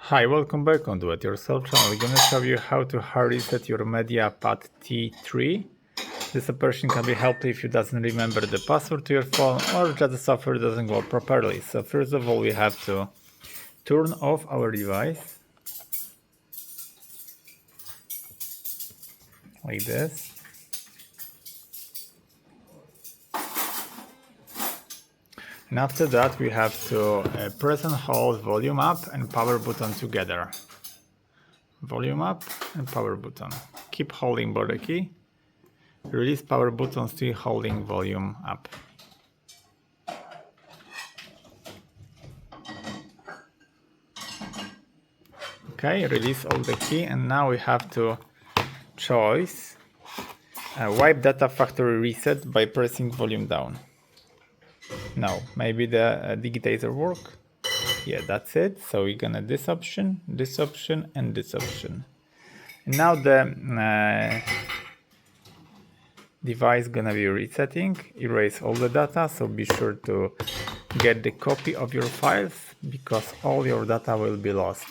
Hi, welcome back on Do It Yourself channel. We're gonna show you how to hard reset your MediaPad T3. This operation can be helpful if you doesn't remember the password to your phone or just the software doesn't work properly. So first of all, we have to turn off our device like this. And after that, we have to press and hold volume up and power button together. Volume up and power button. Keep holding border key. Release power button, still holding volume up. Okay, release all the key, and now we have to choose wipe data factory reset by pressing volume down. No, maybe the digitizer work. Yeah, that's it. So we're gonna this option, and this option. And now the device gonna be resetting, erase all the data. So be sure to get the copy of your files because all your data will be lost.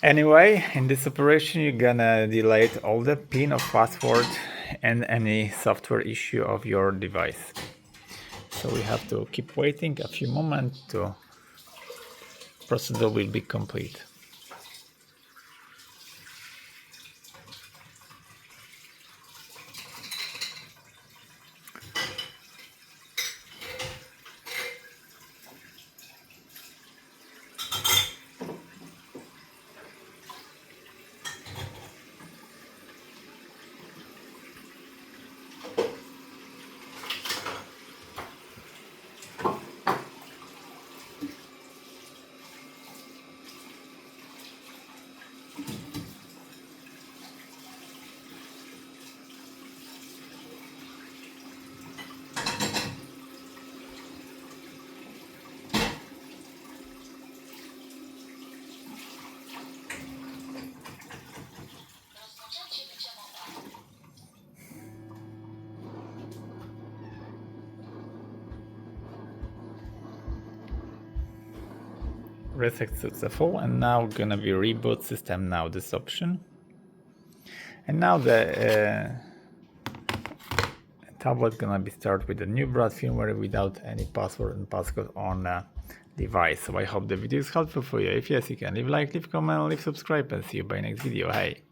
Anyway, in this operation, you're gonna delete all the PIN or password and any software issue of your device. So we have to keep waiting a few moments to procedure will be complete. Reset successful, and now gonna be reboot system now, this option. And now the tablet gonna be start with the new boot firmware without any password and passcode on device. So I hope the video is helpful for you. If yes, you can leave a like, leave a comment, leave subscribe, and see you by next video. Hey!